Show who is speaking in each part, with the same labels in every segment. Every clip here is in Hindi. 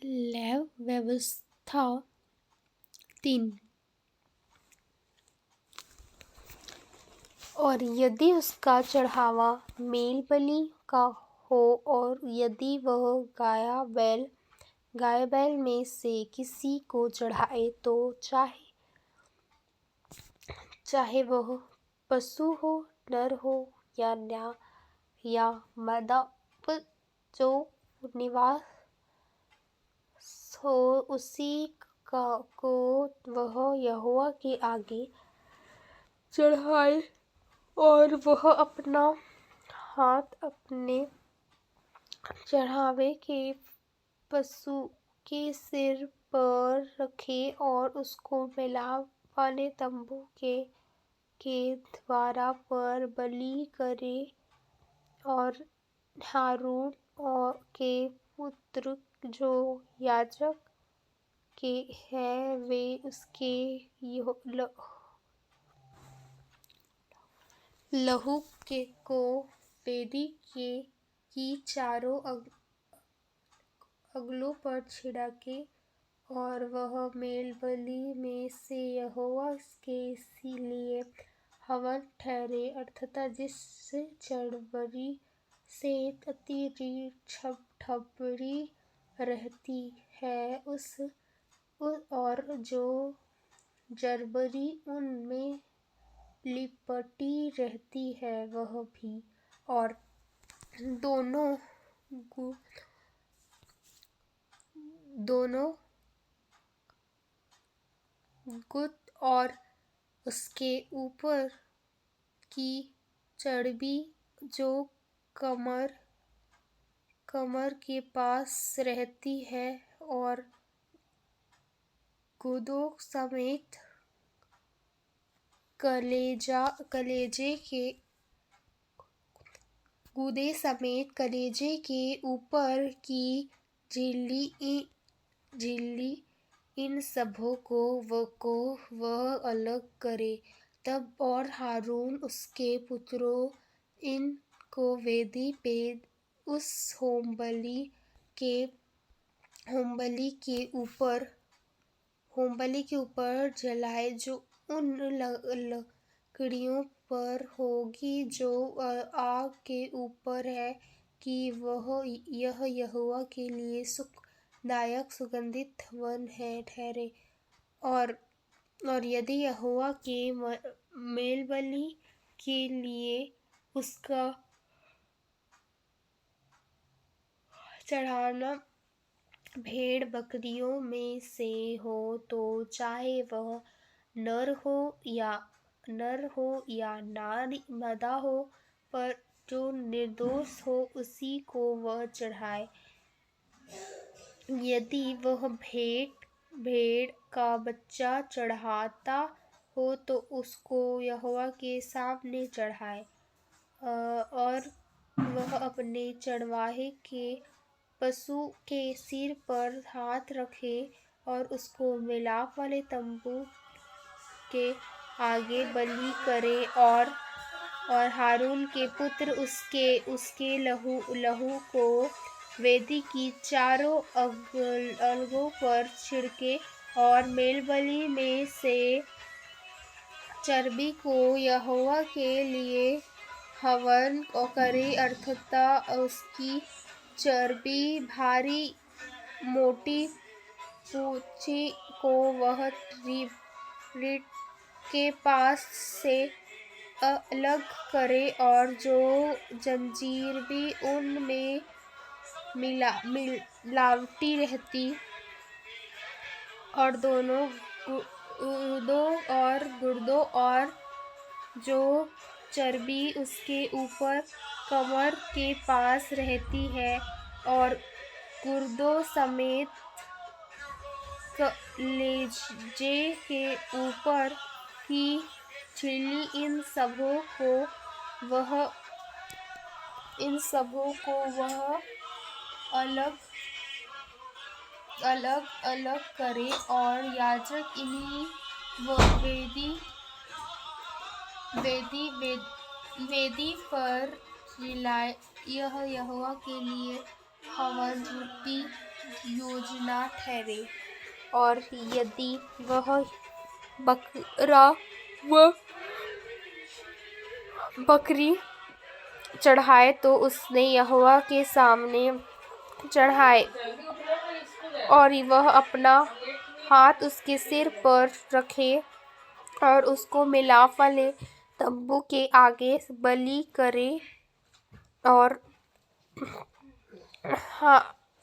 Speaker 1: लैव व्यवस्था 3। और यदि उसका चढ़ावा मेल बलि का हो और यदि वह गाय बैल में से किसी को चढ़ाए तो चाहे वह पशु हो, नर हो या मादा जो निवास हो उसी को वह यहोवा के आगे चढ़ाए और वह अपना हाथ अपने चढ़ावे के पशु के सिर पर रखे और उसको मिलाप वाले तंबू के द्वार पर बलि करे और हारून के पुत्र जो याजक के हैं वे उसके लहू को वेदी की चारों अगलों पर छिड़के और वह मेल बलि में से यहोवा के लिए हवन ठहरे, अर्थात जिस चर्बी से अतिरिक्त ठबरी रहती है और जो चर्बी उनमें लिपटी रहती है वह भी, और दोनों गुद और उसके ऊपर की चर्बी जो कमर के पास रहती है और गुदों समेत कलेजे के ऊपर की झिल्ली इन सबों को वह अलग करे। तब और हारून उसके पुत्रों इनको वेदी पे उस होमबलि के ऊपर जलाए जो उन लकड़ियों पर होगी जो आग के ऊपर है, कि यह यहोवा के लिए सुखदायक सुगंधित हवन है ठहरे। और यदि यहोवा के मेलबलि के लिए उसका चढ़ाना भेड़ बकरियों में से हो तो चाहे वह नर हो या मादा हो, पर जो निर्दोष हो उसी को वह चढ़ाए। यदि वह भेड़ का बच्चा चढ़ाता हो तो उसको यहोवा के सामने चढ़ाए और वह अपने चढ़वाहे के पशु के सिर पर हाथ रखे और उसको मिलाप वाले तंबू के आगे बलि करे और हारून के पुत्र उसके लहू को वेदी की चारों अगलों पर छिड़के और मेलबलि में से चर्बी को यहोवा के लिए हवन करे, अर्थात उसकी चर्बी भारी मोटी पूंछी को वह रीढ़ के पास से अलग करे और जो जंजीर भी उनमें मिलावटी रहती और दोनों गुर्दों और जो चर्बी उसके ऊपर कमर के पास रहती है और गुर्दों समेत कलेजे के ऊपर की झिल्ली इन सबों को वह अलग करे और याजक इन्हीं वेदी पर जलाए। यह यहोवा के लिए हवन योजना ठहरे, और यदि वह बकरा व बकरी चढ़ाए तो उसने यहोवा के सामने चढ़ाए, और वह अपना हाथ उसके सिर पर रखे और उसको मिलाप वाले तम्बू के आगे बलि करे, और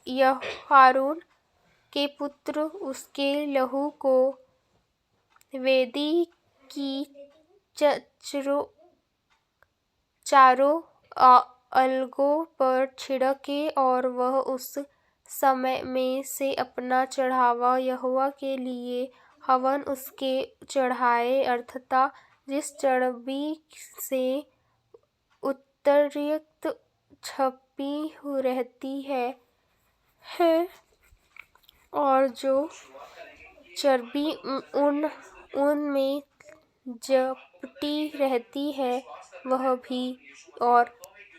Speaker 1: यह हारून के पुत्र उसके लहू को वेदी की चारों अलगों पर छिड़के, और वह उस समय में से अपना चढ़ावा यहोवा के लिए हवन उसके चढ़ाए, अर्थात जिस चर्बी से उत्तरयुक्त छपी रहती है, और जो चर्बी ऊन में जपटी रहती है वह भी, और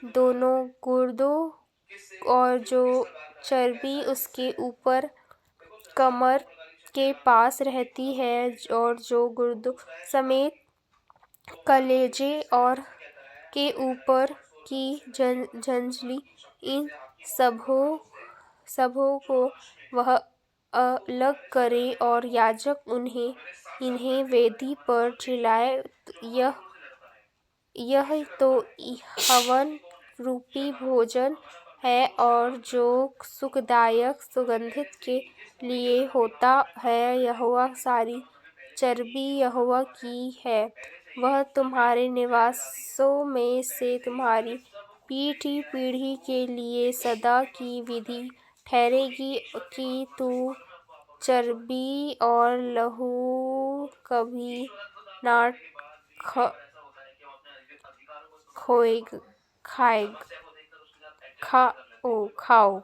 Speaker 1: दोनों गुर्दों, और जो चर्बी उसके ऊपर कमर के पास रहती है, और जो गुर्दों समेत कलेजे और के ऊपर की झंझली, इन सबों को वह अलग करे, और याजक इन्हें वेदी पर जलाए। यह तो हवन रूपी भोजन है, और जो सुखदायक सुगंधित के लिए होता है। यहोवा सारी चर्बी यहोवा की है, वह तुम्हारे निवासों में से तुम्हारी पीढ़ी के लिए सदा की विधि ठहरेगी कि तू चर्बी और लहू कभी न खाओ।